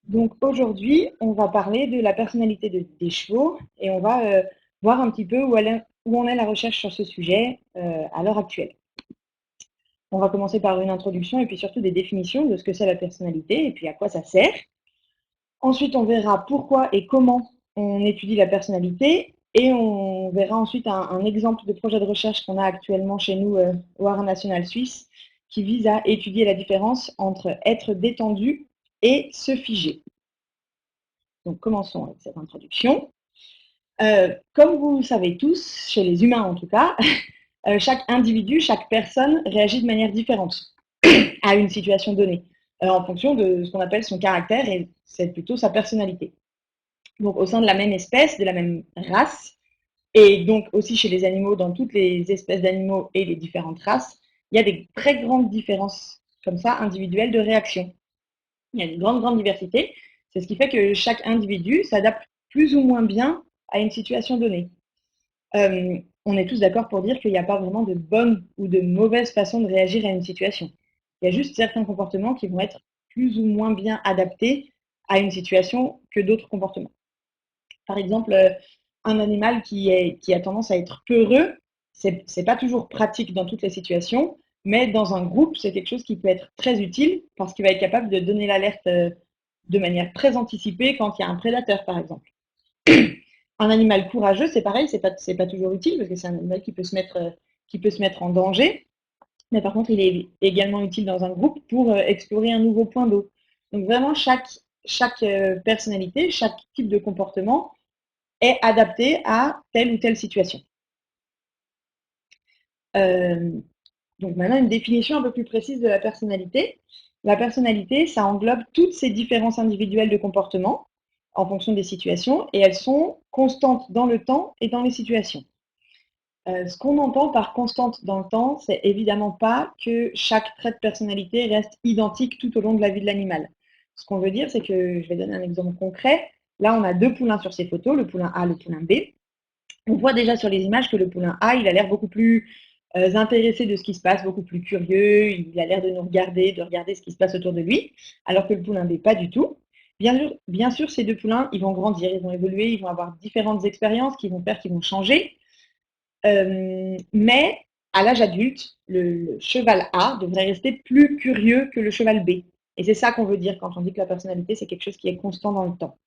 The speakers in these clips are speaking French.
Donc aujourd'hui, on va parler de la personnalité des chevaux et on va voir un petit peu où en est la recherche sur ce sujet à l'heure actuelle. On va commencer par une introduction et puis surtout des définitions de ce que c'est la personnalité et puis à quoi ça sert. Ensuite, on verra pourquoi et comment on étudie la personnalité et on verra ensuite un exemple de projet de recherche qu'on a actuellement chez nous au Haras national suisse qui vise à étudier la différence entre être détendu et se figer. Donc commençons avec cette introduction. Comme vous le savez tous, chez les humains en tout cas, chaque individu, chaque personne réagit de manière différente à une situation donnée, en fonction de ce qu'on appelle son caractère et c'est plutôt sa personnalité. Donc au sein de la même espèce, de la même race, et donc aussi chez les animaux, dans toutes les espèces d'animaux et les différentes races, il y a des très grandes différences comme ça individuelles de réaction. Il y a une grande diversité. C'est ce qui fait que chaque individu s'adapte plus ou moins bien à une situation donnée. On est tous d'accord pour dire qu'il n'y a pas vraiment de bonne ou de mauvaise façon de réagir à une situation. Il y a juste certains comportements qui vont être plus ou moins bien adaptés à une situation que d'autres comportements. Par exemple, un animal qui a tendance à être peureux, c'est pas toujours pratique dans toutes les situations, mais dans un groupe, c'est quelque chose qui peut être très utile parce qu'il va être capable de donner l'alerte de manière très anticipée quand il y a un prédateur, par exemple. Un animal courageux, c'est pareil, c'est pas toujours utile parce que c'est un animal qui peut se mettre en danger, mais par contre, il est également utile dans un groupe pour explorer un nouveau point d'eau. Donc vraiment, chaque personnalité, chaque type de comportement est adapté à telle ou telle situation. Euh, donc maintenant, une définition un peu plus précise de la personnalité. La personnalité, ça englobe toutes ces différences individuelles de comportement en fonction des situations et elles sont constantes dans le temps et dans les situations. Ce qu'on entend par constante dans le temps, c'est évidemment pas que chaque trait de personnalité reste identique tout au long de la vie de l'animal. Ce qu'on veut dire, c'est que, je vais donner un exemple concret. Là, on a deux poulains sur ces photos, le poulain A, le poulain B. On voit déjà sur les images que le poulain A, il a l'air beaucoup plus intéressé de ce qui se passe, beaucoup plus curieux, il a l'air de nous regarder, de regarder ce qui se passe autour de lui, alors que le poulain B, pas du tout. Bien sûr, ces deux poulains, ils vont grandir, ils vont évoluer, ils vont avoir différentes expériences qui vont faire qu'ils vont changer. Mais à l'âge adulte, le cheval A devrait rester plus curieux que le cheval B. Et c'est ça qu'on veut dire quand on dit que la personnalité, c'est quelque chose qui est constant dans le temps.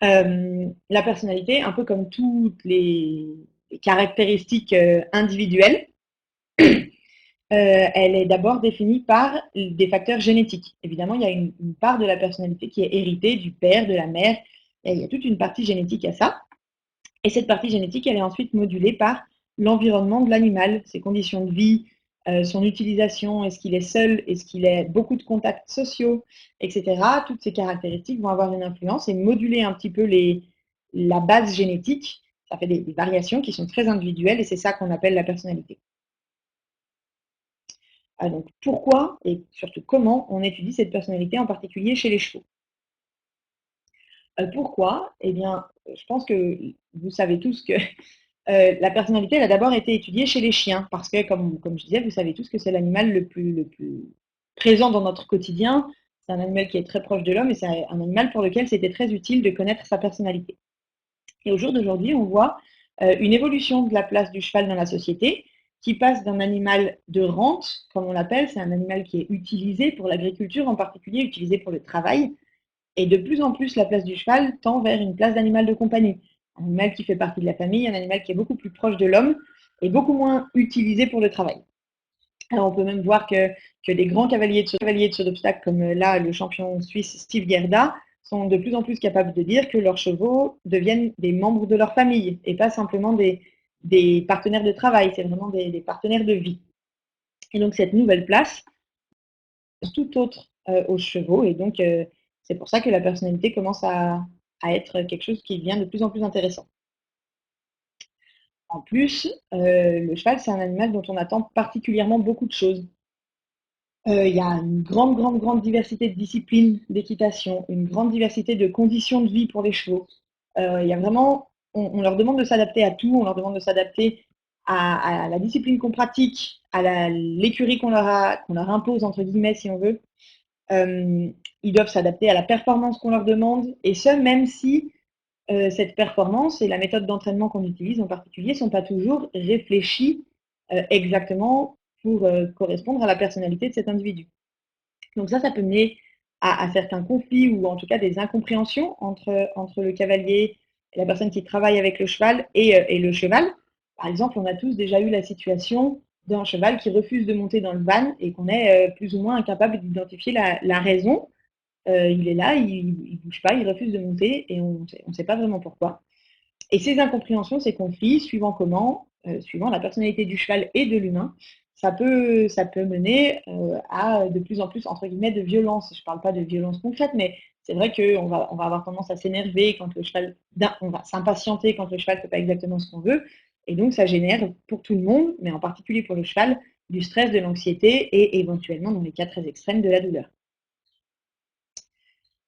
La personnalité, un peu comme toutes les caractéristiques individuelles, elle est d'abord définie par des facteurs génétiques. Évidemment, il y a une part de la personnalité qui est héritée du père, de la mère. Et il y a toute une partie génétique à ça. Et cette partie génétique, elle est ensuite modulée par l'environnement de l'animal, ses conditions de vie, son utilisation, est-ce qu'il est seul, est-ce qu'il a beaucoup de contacts sociaux, etc. Toutes ces caractéristiques vont avoir une influence et moduler un petit peu la base génétique. Ça fait des variations qui sont très individuelles et c'est ça qu'on appelle la personnalité. Donc pourquoi et surtout comment on étudie cette personnalité en particulier chez les chevaux? Pourquoi? Eh bien, je pense que vous savez tous que la personnalité, elle a d'abord été étudiée chez les chiens, parce que, comme je disais, vous savez tous que c'est l'animal le plus présent dans notre quotidien. C'est un animal qui est très proche de l'homme et c'est un animal pour lequel c'était très utile de connaître sa personnalité. Et au jour d'aujourd'hui, on voit une évolution de la place du cheval dans la société qui passe d'un animal de rente, comme on l'appelle, c'est un animal qui est utilisé pour l'agriculture en particulier, utilisé pour le travail, et de plus en plus, la place du cheval tend vers une place d'animal de compagnie. Un animal qui fait partie de la famille, un animal qui est beaucoup plus proche de l'homme et beaucoup moins utilisé pour le travail. Alors on peut même voir que des grands cavaliers de saut d'obstacle, comme là le champion suisse Steve Gerda, sont de plus en plus capables de dire que leurs chevaux deviennent des membres de leur famille et pas simplement des partenaires de travail, c'est vraiment des partenaires de vie. Et donc cette nouvelle place, tout autre aux chevaux. Et donc, c'est pour ça que la personnalité commence à être quelque chose qui devient de plus en plus intéressant. En plus, le cheval, c'est un animal dont on attend particulièrement beaucoup de choses. Il y a une grande diversité de disciplines d'équitation, une grande diversité de conditions de vie pour les chevaux. Il y a vraiment, on leur demande de s'adapter à tout, on leur demande de s'adapter à la discipline qu'on pratique, à l'écurie qu'on leur impose, entre guillemets, si on veut, Ils doivent s'adapter à la performance qu'on leur demande, et ce, même si cette performance et la méthode d'entraînement qu'on utilise en particulier ne sont pas toujours réfléchies exactement pour correspondre à la personnalité de cet individu. Donc ça peut mener à certains conflits ou en tout cas des incompréhensions entre le cavalier et la personne qui travaille avec le cheval et le cheval. Par exemple, on a tous déjà eu la situation d'un cheval qui refuse de monter dans le van et qu'on est plus ou moins incapable d'identifier la raison. Il est là, il ne bouge pas, il refuse de monter et on ne sait pas vraiment pourquoi. Et ces incompréhensions, ces conflits, suivant la personnalité du cheval et de l'humain, ça peut mener à de plus en plus, entre guillemets, de violence. Je ne parle pas de violence concrète, mais c'est vrai qu'on va avoir tendance à s'énerver quand le cheval, on va s'impatienter quand le cheval ne fait pas exactement ce qu'on veut. Et donc, ça génère pour tout le monde, mais en particulier pour le cheval, du stress, de l'anxiété et éventuellement, dans les cas très extrêmes, de la douleur.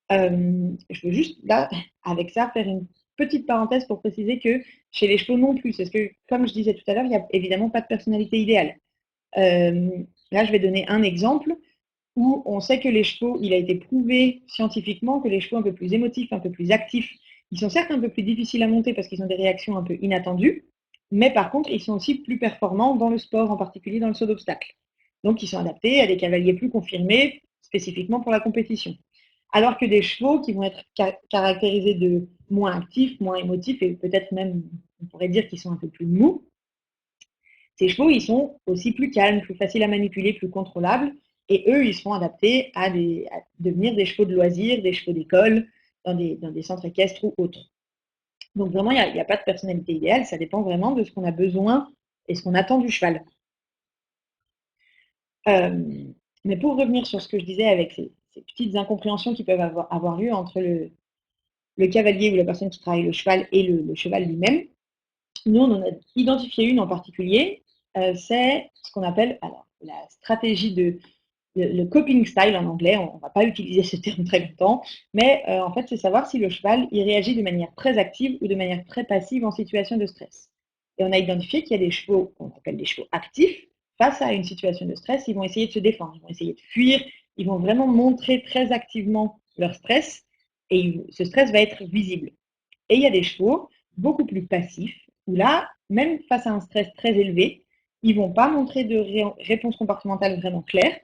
Je veux juste, là, avec ça, faire une petite parenthèse pour préciser que chez les chevaux non plus, parce que, comme je disais tout à l'heure, il n'y a évidemment pas de personnalité idéale. Là, je vais donner un exemple où on sait que les chevaux, il a été prouvé scientifiquement que les chevaux un peu plus émotifs, un peu plus actifs, ils sont certes un peu plus difficiles à monter parce qu'ils ont des réactions un peu inattendues, mais par contre, ils sont aussi plus performants dans le sport, en particulier dans le saut d'obstacle. Donc, ils sont adaptés à des cavaliers plus confirmés, spécifiquement pour la compétition. Alors que des chevaux qui vont être caractérisés de moins actifs, moins émotifs, et peut-être même, on pourrait dire qu'ils sont un peu plus mous, ces chevaux, ils sont aussi plus calmes, plus faciles à manipuler, plus contrôlables, et eux, ils seront adaptés à devenir des chevaux de loisirs, des chevaux d'école, dans des centres équestres ou autres. Donc vraiment, il n'y a pas de personnalité idéale, ça dépend vraiment de ce qu'on a besoin et ce qu'on attend du cheval. Mais pour revenir sur ce que je disais avec ces petites incompréhensions qui peuvent avoir lieu entre le cavalier ou la personne qui travaille le cheval et le cheval lui-même, nous, on en a identifié une en particulier, c'est ce qu'on appelle alors, la stratégie le coping style en anglais, on ne va pas utiliser ce terme très longtemps, mais en fait, c'est savoir si le cheval il réagit de manière très active ou de manière très passive en situation de stress. Et on a identifié qu'il y a des chevaux qu'on appelle des chevaux actifs. Face à une situation de stress, ils vont essayer de se défendre, ils vont essayer de fuir, ils vont vraiment montrer très activement leur stress et ce stress va être visible. Et il y a des chevaux beaucoup plus passifs où là, même face à un stress très élevé, ils ne vont pas montrer de réponse comportementale vraiment claire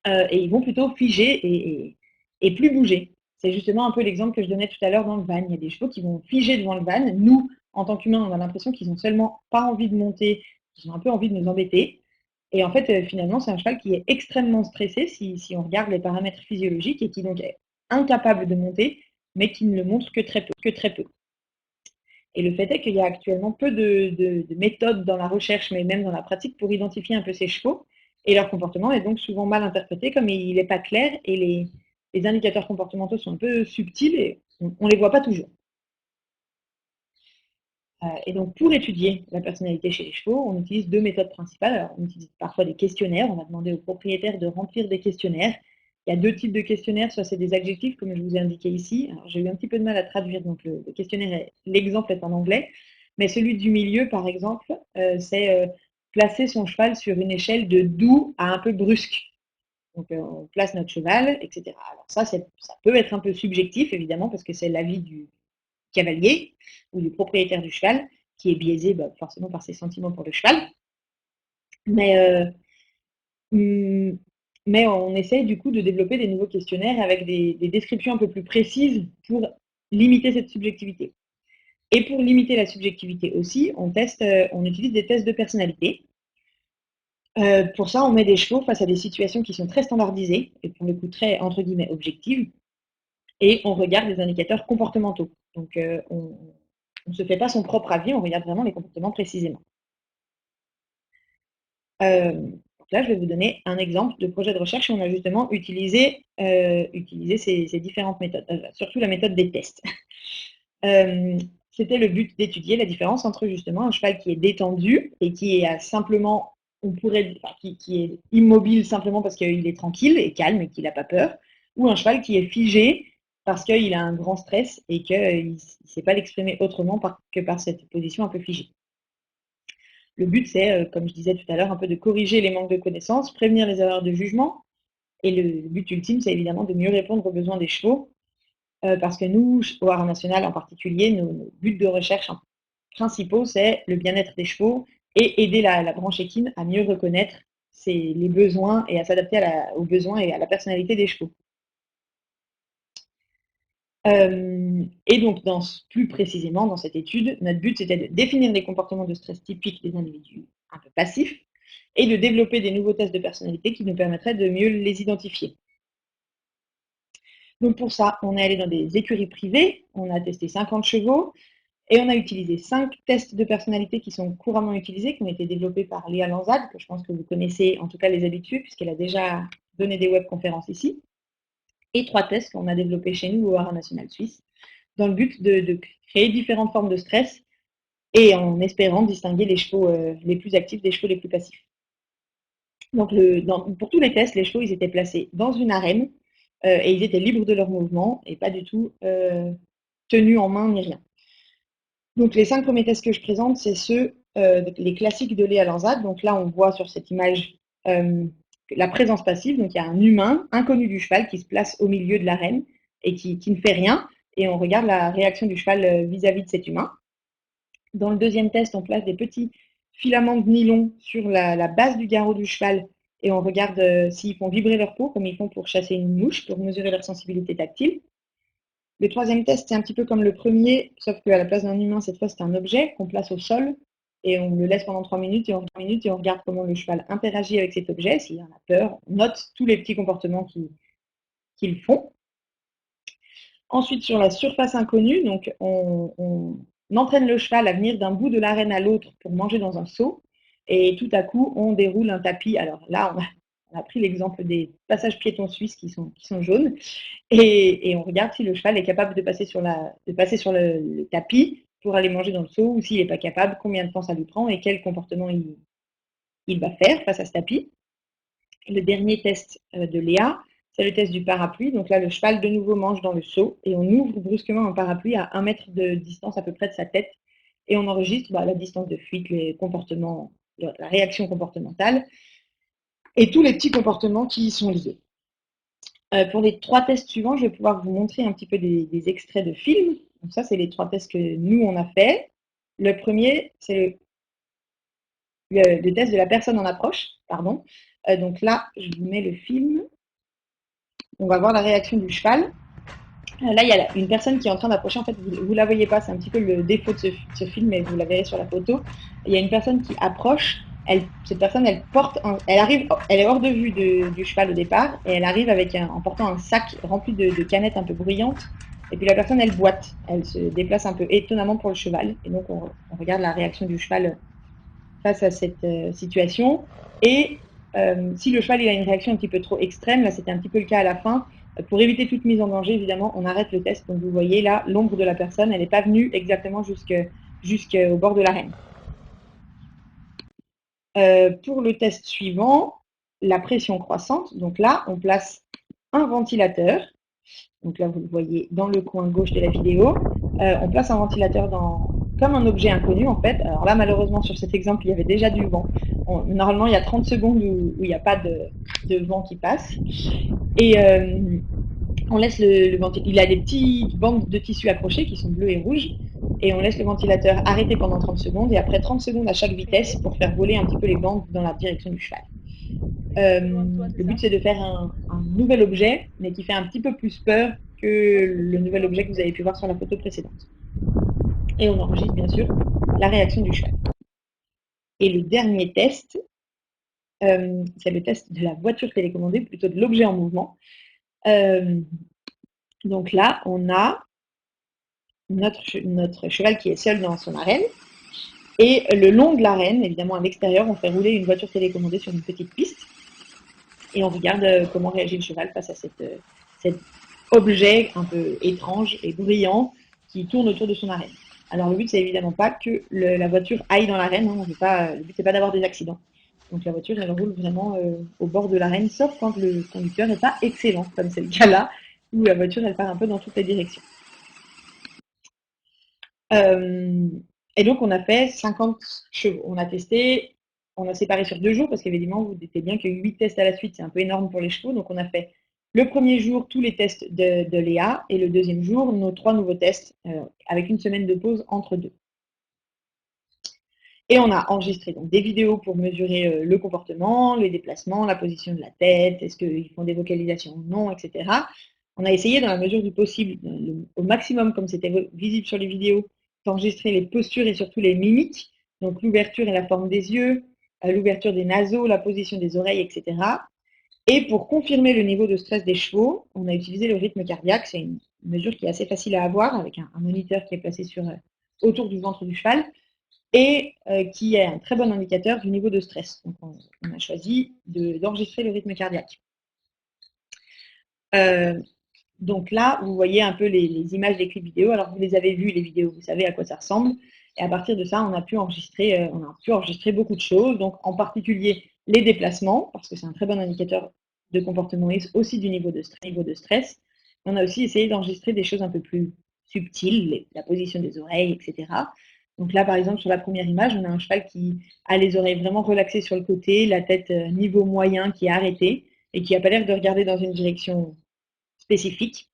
et ils vont plutôt figer et plus bouger. C'est justement un peu l'exemple que je donnais tout à l'heure dans le van. Il y a des chevaux qui vont figer devant le van. Nous, en tant qu'humains, on a l'impression qu'ils n'ont seulement pas envie de monter, qu'ils ont un peu envie de nous embêter. Et en fait, finalement, c'est un cheval qui est extrêmement stressé si on regarde les paramètres physiologiques et qui donc est incapable de monter, mais qui ne le montre que très peu. Que très peu. Et le fait est qu'il y a actuellement peu de méthodes dans la recherche, mais même dans la pratique, pour identifier un peu ces chevaux. Et leur comportement est donc souvent mal interprété, comme il n'est pas clair, et les indicateurs comportementaux sont un peu subtils et on ne les voit pas toujours. Et donc, pour étudier la personnalité chez les chevaux, on utilise deux méthodes principales. Alors, on utilise parfois des questionnaires. On va demander aux propriétaires de remplir des questionnaires. Il y a deux types de questionnaires. Soit c'est des adjectifs, comme je vous ai indiqué ici. Alors, j'ai eu un petit peu de mal à traduire, donc le questionnaire, l'exemple est en anglais. Mais celui du milieu, par exemple, c'est placer son cheval sur une échelle de doux à un peu brusque. Donc, on place notre cheval, etc. Alors, ça peut être un peu subjectif, évidemment, parce que c'est l'avis du cavalier ou du propriétaire du cheval, qui est biaisé forcément par ses sentiments pour le cheval. Mais, mais on essaye du coup de développer des nouveaux questionnaires avec des descriptions un peu plus précises pour limiter cette subjectivité. Et pour limiter la subjectivité aussi, on utilise des tests de personnalité. Pour ça, on met des chevaux face à des situations qui sont très standardisées et pour le coup très entre guillemets objectives, et on regarde des indicateurs comportementaux. Donc, on ne se fait pas son propre avis, on regarde vraiment les comportements précisément. Donc là, je vais vous donner un exemple de projet de recherche où on a justement utilisé ces différentes méthodes, surtout la méthode des tests. C'était le but d'étudier la différence entre justement un cheval qui est détendu et qui est simplement, qui est immobile simplement parce qu'il est tranquille et calme et qu'il n'a pas peur, ou un cheval qui est figé parce qu'il a un grand stress et qu'il ne sait pas l'exprimer autrement que par cette position un peu figée. Le but, c'est, comme je disais tout à l'heure, un peu de corriger les manques de connaissances, prévenir les erreurs de jugement Et le but ultime, c'est évidemment de mieux répondre aux besoins des chevaux, parce que nous, au Haras national en particulier, nos buts de recherche principaux, c'est le bien-être des chevaux et aider la branche équine à mieux reconnaître les besoins et à s'adapter aux besoins et à la personnalité des chevaux. Et donc, plus précisément, dans cette étude, notre but, c'était de définir des comportements de stress typiques des individus un peu passifs et de développer des nouveaux tests de personnalité qui nous permettraient de mieux les identifier. Donc pour ça, on est allé dans des écuries privées, on a testé 50 chevaux et on a utilisé 5 tests de personnalité qui sont couramment utilisés, qui ont été développés par Léa Lanzade, que je pense que vous connaissez, en tout cas les habitués, puisqu'elle a déjà donné des webconférences ici, et 3 tests qu'on a développés chez nous au Haras national suisse, dans le but de créer différentes formes de stress et en espérant distinguer les chevaux les plus actifs des chevaux les plus passifs. Donc pour tous les tests, les chevaux ils étaient placés dans une arène et ils étaient libres de leurs mouvements et pas du tout tenus en main ni rien. Donc les 5 premiers tests que je présente, c'est ceux, les classiques de Léa Lanzade. Donc là, on voit sur cette image la présence passive. Donc il y a un humain inconnu du cheval qui se place au milieu de l'arène et qui ne fait rien. Et on regarde la réaction du cheval vis-à-vis de cet humain. Dans le deuxième test, on place des petits filaments de nylon sur la base du garrot du cheval et on regarde s'ils font vibrer leur peau, comme ils font pour chasser une mouche, pour mesurer leur sensibilité tactile. Le troisième test, c'est un petit peu comme le premier, sauf qu'à la place d'un humain, cette fois, c'est un objet qu'on place au sol et on le laisse pendant 3 minutes et on regarde comment le cheval interagit avec cet objet. S'il en a peur, on note tous les petits comportements qu'ils font. Ensuite, sur la surface inconnue, donc on entraîne le cheval à venir d'un bout de l'arène à l'autre pour manger dans un seau. Et tout à coup, on déroule un tapis. Alors là, on a pris l'exemple des passages piétons suisses qui sont jaunes. Et on regarde si le cheval est capable de passer sur le tapis pour aller manger dans le seau, ou s'il n'est pas capable, combien de temps ça lui prend et quel comportement il va faire face à ce tapis. Le dernier test de Léa, c'est le test du parapluie. Donc là, le cheval de nouveau mange dans le seau et on ouvre brusquement un parapluie à 1 mètre de distance à peu près de sa tête et on enregistre la distance de fuite, les comportements, la réaction comportementale et tous les petits comportements qui y sont liés. Pour les 3 tests suivants, je vais pouvoir vous montrer un petit peu des extraits de films. Donc ça, c'est les 3 tests que nous, on a fait. Le premier, c'est le test de la personne en approche. Pardon. Donc là, je vous mets le film. On va voir la réaction du cheval. Là, il y a une personne qui est en train d'approcher. En fait, vous ne la voyez pas. C'est un petit peu le défaut de ce film, mais vous la verrez sur la photo. Il y a une personne qui approche. Cette personne, elle est hors de vue du cheval au départ, et elle arrive en portant un sac rempli de canettes un peu bruyantes. Et puis la personne, elle boite. Elle se déplace un peu étonnamment pour le cheval. Et donc, on regarde la réaction du cheval face à cette situation. Et si le cheval il a une réaction un petit peu trop extrême, là c'était un petit peu le cas à la fin, pour éviter toute mise en danger, évidemment, on arrête le test. Donc vous voyez là, l'ombre de la personne, elle n'est pas venue exactement jusqu'au bord de l'arène. Pour le test suivant, la pression croissante, donc là, on place un ventilateur. Donc là, vous le voyez dans le coin gauche de la vidéo. On place un ventilateur comme un objet inconnu, en fait. Alors là, malheureusement, sur cet exemple, il y avait déjà du vent. Normalement, il y a 30 secondes où il n'y a pas de vent qui passe. Et on laisse le ventilateur. Il a des petites bandes de tissu accrochées qui sont bleues et rouges. Et on laisse le ventilateur arrêter pendant 30 secondes. Et après 30 secondes à chaque vitesse pour faire voler un petit peu les bandes dans la direction du cheval. Le but, c'est de faire un nouvel objet, mais qui fait un petit peu plus peur que le nouvel objet que vous avez pu voir sur la photo précédente. Et on enregistre bien sûr la réaction du cheval. Et le dernier test, c'est le test de la voiture télécommandée, plutôt de l'objet en mouvement. Donc là, on a notre cheval qui est seul dans son arène. Et le long de l'arène, évidemment à l'extérieur, on fait rouler une voiture télécommandée sur une petite piste. Et on regarde comment réagit le cheval face à cet objet un peu étrange et brillant qui tourne autour de son arène. Alors le but, c'est évidemment pas que la voiture aille dans l'arène, hein, le but, c'est pas d'avoir des accidents. Donc la voiture, elle roule vraiment au bord de l'arène, sauf quand le conducteur n'est pas excellent, comme c'est le cas là, où la voiture, elle part un peu dans toutes les directions. Et donc, on a fait 50 chevaux. On a testé on a séparé sur 2 jours parce qu'évidemment, vous doutez bien que 8 tests à la suite, c'est un peu énorme pour les chevaux. Donc, on a fait le premier jour tous les tests de Léa et le deuxième jour, nos 3 nouveaux tests avec une semaine de pause entre deux. Et on a enregistré donc des vidéos pour mesurer le comportement, les déplacements, la position de la tête, est-ce qu'ils font des vocalisations ou non, etc. On a essayé dans la mesure du possible, au maximum comme c'était visible sur les vidéos, d'enregistrer les postures et surtout les mimiques, donc l'ouverture et la forme des yeux, l'ouverture des naseaux, la position des oreilles, etc. Et pour confirmer le niveau de stress des chevaux, on a utilisé le rythme cardiaque. C'est une mesure qui est assez facile à avoir avec un moniteur qui est placé autour du ventre du cheval et qui est un très bon indicateur du niveau de stress. Donc, on a choisi d'enregistrer le rythme cardiaque. Donc là, vous voyez un peu les images des clips vidéo. Alors, vous les avez vues, les vidéos, vous savez à quoi ça ressemble. Et à partir de ça, on a pu enregistrer beaucoup de choses. Donc, en particulier, les déplacements, parce que c'est un très bon indicateur de comportement et aussi du niveau de stress. On a aussi essayé d'enregistrer des choses un peu plus subtiles, la position des oreilles, etc. Donc là, par exemple, sur la première image, on a un cheval qui a les oreilles vraiment relaxées sur le côté, la tête niveau moyen qui est arrêtée et qui n'a pas l'air de regarder dans une direction spécifique.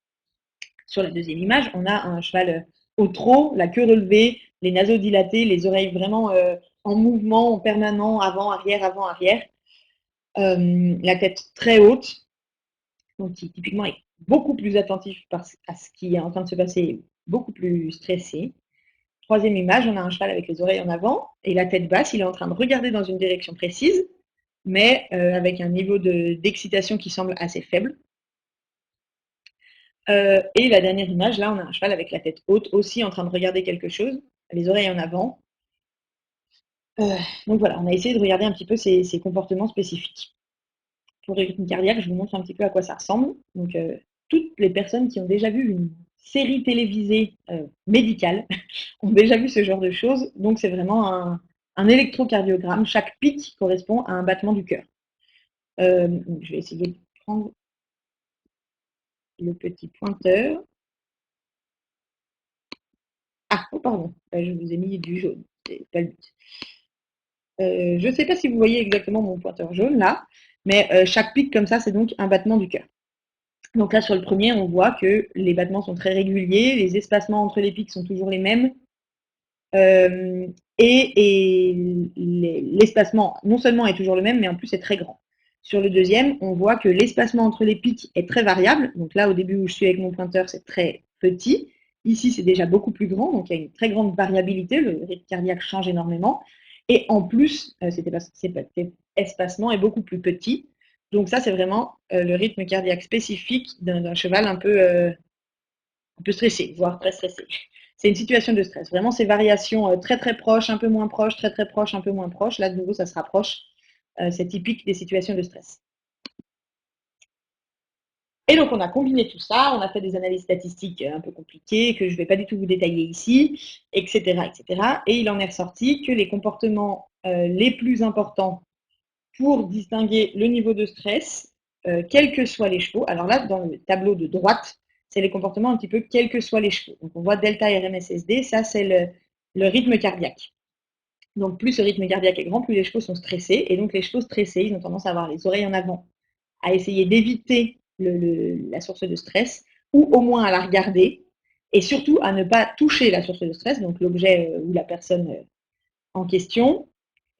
Sur la deuxième image, on a un cheval au trot, la queue relevée, les naseaux dilatés, les oreilles vraiment en mouvement en permanent, avant, arrière, la tête très haute, donc qui typiquement est beaucoup plus attentif à ce qui est en train de se passer, beaucoup plus stressé. Troisième image, on a un cheval avec les oreilles en avant et la tête basse, il est en train de regarder dans une direction précise, mais avec un niveau d'excitation qui semble assez faible. Et la dernière image, là, on a un cheval avec la tête haute, aussi en train de regarder quelque chose, les oreilles en avant. Donc voilà, on a essayé de regarder un petit peu ces comportements spécifiques. Pour le rythme cardiaque, je vous montre un petit peu à quoi ça ressemble. Donc, toutes les personnes qui ont déjà vu une série télévisée médicale ont déjà vu ce genre de choses. Donc, c'est vraiment un électrocardiogramme. Chaque pic correspond à un battement du cœur. Donc, je vais essayer de prendre le petit pointeur. Ah, oh, pardon, je vous ai mis du jaune. C'est pas le but. Je ne sais pas si vous voyez exactement mon pointeur jaune là, mais chaque pic comme ça, c'est donc un battement du cœur. Donc là, sur le premier, on voit que les battements sont très réguliers, les espacements entre les pics sont toujours les mêmes, et l'espacement non seulement est toujours le même, mais en plus est très grand. Sur le deuxième, on voit que l'espacement entre les pics est très variable. Donc là, au début où je suis avec mon pointeur, c'est très petit. Ici, c'est déjà beaucoup plus grand, donc il y a une très grande variabilité. Le rythme cardiaque change énormément. Et en plus, cet espacement est beaucoup plus petit. Donc ça, c'est vraiment le rythme cardiaque spécifique d'un cheval un peu stressé, voire très stressé. C'est une situation de stress. Vraiment, ces variations très très proches, un peu moins proches, très très proches, un peu moins proches. Là, de nouveau, ça se rapproche. C'est typique des situations de stress. Et donc, on a combiné tout ça, on a fait des analyses statistiques un peu compliquées, que je ne vais pas du tout vous détailler ici, etc., etc. Et il en est ressorti que les comportements les plus importants pour distinguer le niveau de stress, quels que soient les chevaux. Alors là, dans le tableau de droite, c'est les comportements un petit peu quels que soient les chevaux. Donc on voit delta RMSSD, ça c'est le rythme cardiaque. Donc plus ce rythme cardiaque est grand, plus les chevaux sont stressés. Et donc les chevaux stressés, ils ont tendance à avoir les oreilles en avant, à essayer d'éviter la source de stress, ou au moins à la regarder, et surtout à ne pas toucher la source de stress, donc l'objet ou la personne en question,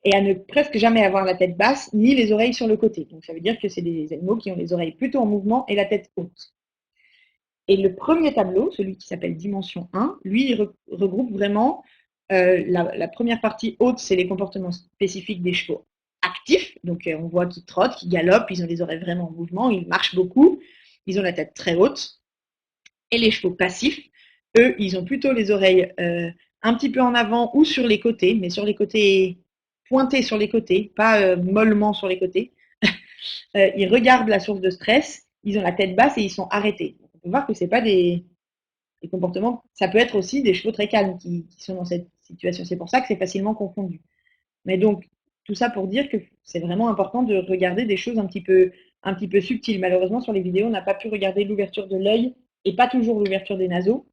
et à ne presque jamais avoir la tête basse ni les oreilles sur le côté. Donc ça veut dire que c'est des animaux qui ont les oreilles plutôt en mouvement et la tête haute. Et le premier tableau, celui qui s'appelle Dimension 1, lui, il regroupe vraiment la première partie haute, c'est les comportements spécifiques des chevaux actifs. Donc on voit qu'ils trottent, qu'ils galopent, ils ont les oreilles vraiment en mouvement, ils marchent beaucoup, ils ont la tête très haute. Et les chevaux passifs, eux, ils ont plutôt les oreilles un petit peu en avant ou sur les côtés, mais sur les côtés, pointés sur les côtés, pas mollement sur les côtés. Ils regardent la source de stress, ils ont la tête basse et ils sont arrêtés. Donc, on peut voir que ce n'est pas des comportements, ça peut être aussi des chevaux très calmes qui sont dans cette situation. C'est pour ça que c'est facilement confondu. Mais donc, tout ça pour dire que c'est vraiment important de regarder des choses un petit peu subtiles. Malheureusement, sur les vidéos, on n'a pas pu regarder l'ouverture de l'œil et pas toujours l'ouverture des naseaux.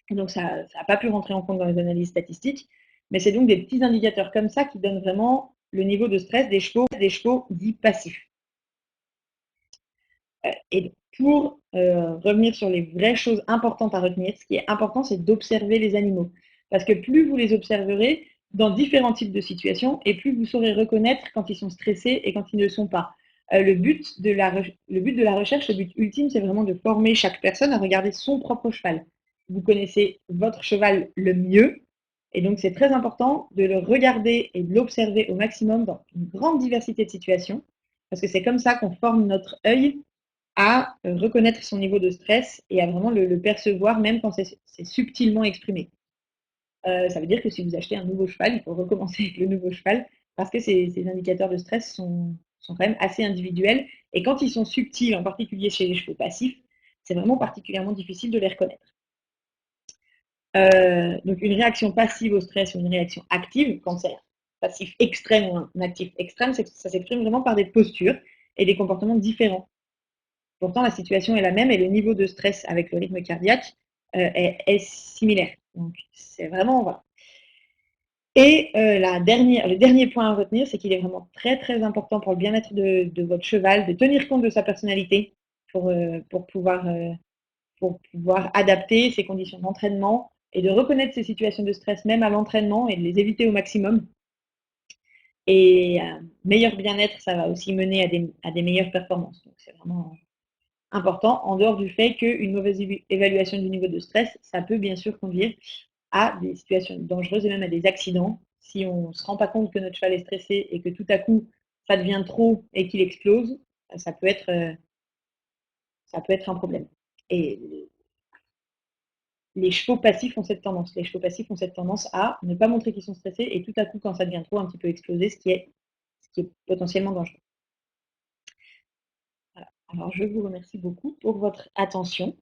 Donc, ça n'a pas pu rentrer en compte dans les analyses statistiques. Mais c'est donc des petits indicateurs comme ça qui donnent vraiment le niveau de stress des chevaux dits passifs. Et pour revenir sur les vraies choses importantes à retenir, ce qui est important, c'est d'observer les animaux. Parce que plus vous les observerez dans différents types de situations, et plus vous saurez reconnaître quand ils sont stressés et quand ils ne le sont pas. Le but de la recherche, le but ultime, c'est vraiment de former chaque personne à regarder son propre cheval. Vous connaissez votre cheval le mieux, et donc c'est très important de le regarder et de l'observer au maximum dans une grande diversité de situations, parce que c'est comme ça qu'on forme notre œil à reconnaître son niveau de stress et à vraiment le percevoir, même quand c'est subtilement exprimé. Ça veut dire que si vous achetez un nouveau cheval, il faut recommencer avec le nouveau cheval parce que ces indicateurs de stress sont quand même assez individuels. Et quand ils sont subtils, en particulier chez les chevaux passifs, c'est vraiment particulièrement difficile de les reconnaître. Donc une réaction passive au stress ou une réaction active, quand c'est un passif extrême ou un actif extrême, ça s'exprime vraiment par des postures et des comportements différents. Pourtant, la situation est la même et le niveau de stress avec le rythme cardiaque est similaire. Donc, c'est vraiment, voilà. Et le dernier point à retenir, c'est qu'il est vraiment très, très important pour le bien-être de votre cheval de tenir compte de sa personnalité pour, euh, pour, pouvoir, euh, pour pouvoir adapter ses conditions d'entraînement et de reconnaître ces situations de stress même à l'entraînement et de les éviter au maximum. Et meilleur bien-être, ça va aussi mener à des meilleures performances. Donc, c'est vraiment important, en dehors du fait qu'une mauvaise évaluation du niveau de stress, ça peut bien sûr conduire à des situations dangereuses et même à des accidents. Si on ne se rend pas compte que notre cheval est stressé et que tout à coup, ça devient trop et qu'il explose, ça peut être un problème. Et les chevaux passifs ont cette tendance. Les chevaux passifs ont cette tendance à ne pas montrer qu'ils sont stressés et tout à coup, quand ça devient trop, un petit peu exploser, ce qui est potentiellement dangereux. Voilà. Alors, je vous remercie beaucoup pour votre attention.